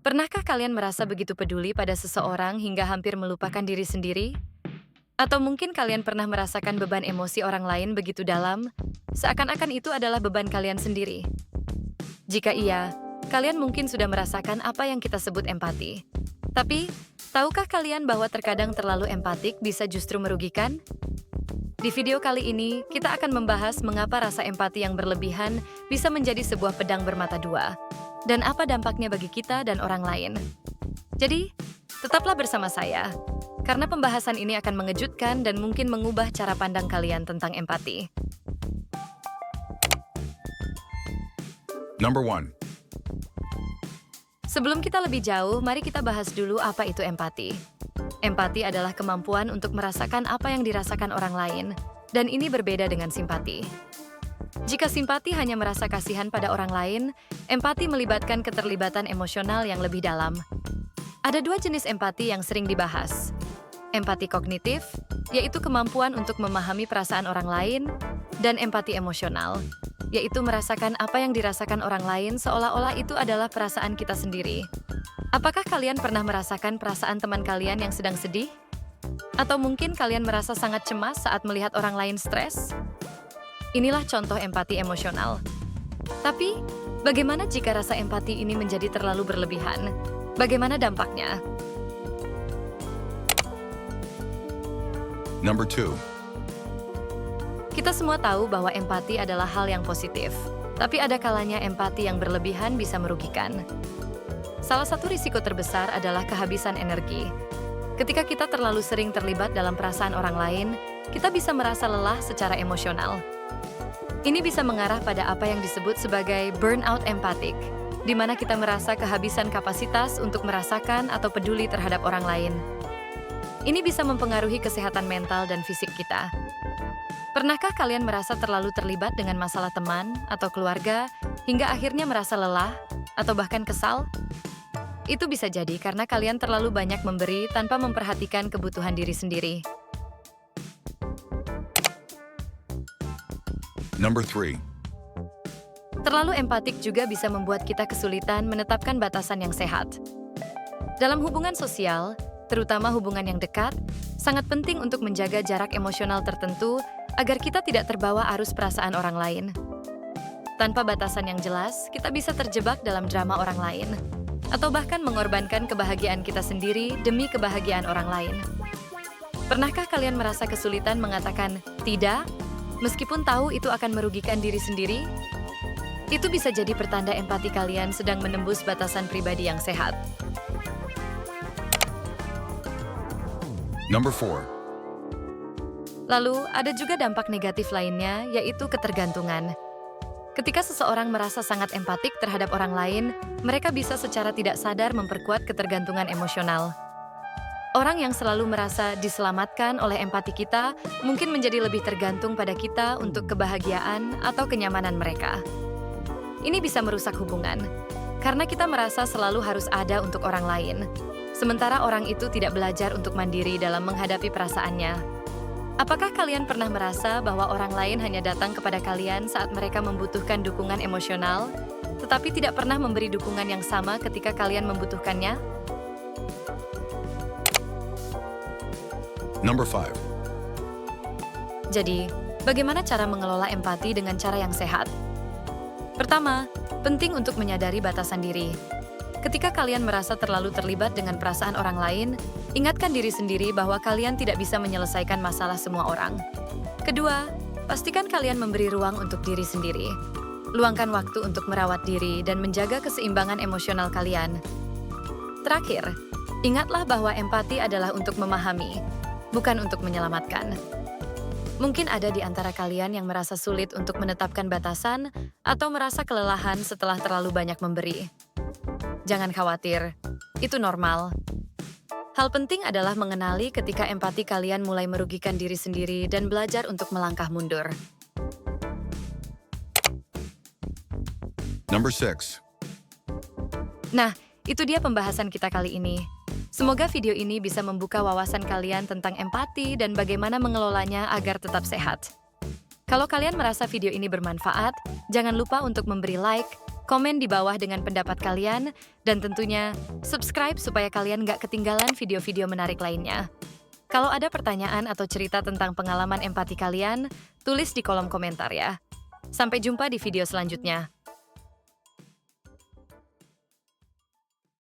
Pernahkah kalian merasa begitu peduli pada seseorang hingga hampir melupakan diri sendiri? Atau mungkin kalian pernah merasakan beban emosi orang lain begitu dalam, seakan-akan itu adalah beban kalian sendiri? Jika iya, kalian mungkin sudah merasakan apa yang kita sebut empati. Tapi, tahukah kalian bahwa terkadang terlalu empatik bisa justru merugikan? Di video kali ini, kita akan membahas mengapa rasa empati yang berlebihan bisa menjadi sebuah pedang bermata dua, dan apa dampaknya bagi kita dan orang lain. Jadi, tetaplah bersama saya, karena pembahasan ini akan mengejutkan dan mungkin mengubah cara pandang kalian tentang empati. Number 1. Sebelum kita lebih jauh, mari kita bahas dulu apa itu empati. Empati adalah kemampuan untuk merasakan apa yang dirasakan orang lain, dan ini berbeda dengan simpati. Jika simpati hanya merasa kasihan pada orang lain, empati melibatkan keterlibatan emosional yang lebih dalam. Ada dua jenis empati yang sering dibahas. Empati kognitif, yaitu kemampuan untuk memahami perasaan orang lain, dan empati emosional, yaitu merasakan apa yang dirasakan orang lain seolah-olah itu adalah perasaan kita sendiri. Apakah kalian pernah merasakan perasaan teman kalian yang sedang sedih? Atau mungkin kalian merasa sangat cemas saat melihat orang lain stres? Inilah contoh empati emosional. Tapi, bagaimana jika rasa empati ini menjadi terlalu berlebihan? Bagaimana dampaknya? Number 2. Kita semua tahu bahwa empati adalah hal yang positif, tapi ada kalanya empati yang berlebihan bisa merugikan. Salah satu risiko terbesar adalah kehabisan energi. Ketika kita terlalu sering terlibat dalam perasaan orang lain, kita bisa merasa lelah secara emosional. Ini bisa mengarah pada apa yang disebut sebagai burnout empatik, di mana kita merasa kehabisan kapasitas untuk merasakan atau peduli terhadap orang lain. Ini bisa mempengaruhi kesehatan mental dan fisik kita. Pernahkah kalian merasa terlalu terlibat dengan masalah teman atau keluarga hingga akhirnya merasa lelah atau bahkan kesal? Itu bisa jadi karena kalian terlalu banyak memberi tanpa memperhatikan kebutuhan diri sendiri. Number 3. Terlalu empatik juga bisa membuat kita kesulitan menetapkan batasan yang sehat. Dalam hubungan sosial, terutama hubungan yang dekat, sangat penting untuk menjaga jarak emosional tertentu agar kita tidak terbawa arus perasaan orang lain. Tanpa batasan yang jelas, kita bisa terjebak dalam drama orang lain, atau bahkan mengorbankan kebahagiaan kita sendiri demi kebahagiaan orang lain. Pernahkah kalian merasa kesulitan mengatakan tidak, meskipun tahu itu akan merugikan diri sendiri? Itu bisa jadi pertanda empati kalian sedang menembus batasan pribadi yang sehat. Number 4. Lalu, ada juga dampak negatif lainnya, yaitu ketergantungan. Ketika seseorang merasa sangat empatik terhadap orang lain, mereka bisa secara tidak sadar memperkuat ketergantungan emosional. Orang yang selalu merasa diselamatkan oleh empati kita mungkin menjadi lebih tergantung pada kita untuk kebahagiaan atau kenyamanan mereka. Ini bisa merusak hubungan, karena kita merasa selalu harus ada untuk orang lain, sementara orang itu tidak belajar untuk mandiri dalam menghadapi perasaannya. Apakah kalian pernah merasa bahwa orang lain hanya datang kepada kalian saat mereka membutuhkan dukungan emosional, tetapi tidak pernah memberi dukungan yang sama ketika kalian membutuhkannya? Number 5. Jadi, bagaimana cara mengelola empati dengan cara yang sehat? Pertama, penting untuk menyadari batasan diri. Ketika kalian merasa terlalu terlibat dengan perasaan orang lain, ingatkan diri sendiri bahwa kalian tidak bisa menyelesaikan masalah semua orang. Kedua, pastikan kalian memberi ruang untuk diri sendiri. Luangkan waktu untuk merawat diri dan menjaga keseimbangan emosional kalian. Terakhir, ingatlah bahwa empati adalah untuk memahami, bukan untuk menyelamatkan. Mungkin ada di antara kalian yang merasa sulit untuk menetapkan batasan atau merasa kelelahan setelah terlalu banyak memberi. Jangan khawatir, itu normal. Hal penting adalah mengenali ketika empati kalian mulai merugikan diri sendiri dan belajar untuk melangkah mundur. Number 6. Nah, itu dia pembahasan kita kali ini. Semoga video ini bisa membuka wawasan kalian tentang empati dan bagaimana mengelolanya agar tetap sehat. Kalau kalian merasa video ini bermanfaat, jangan lupa untuk memberi like, Komen di bawah dengan pendapat kalian, dan tentunya subscribe supaya kalian nggak ketinggalan video-video menarik lainnya. Kalau ada pertanyaan atau cerita tentang pengalaman empati kalian, tulis di kolom komentar ya. Sampai jumpa di video selanjutnya.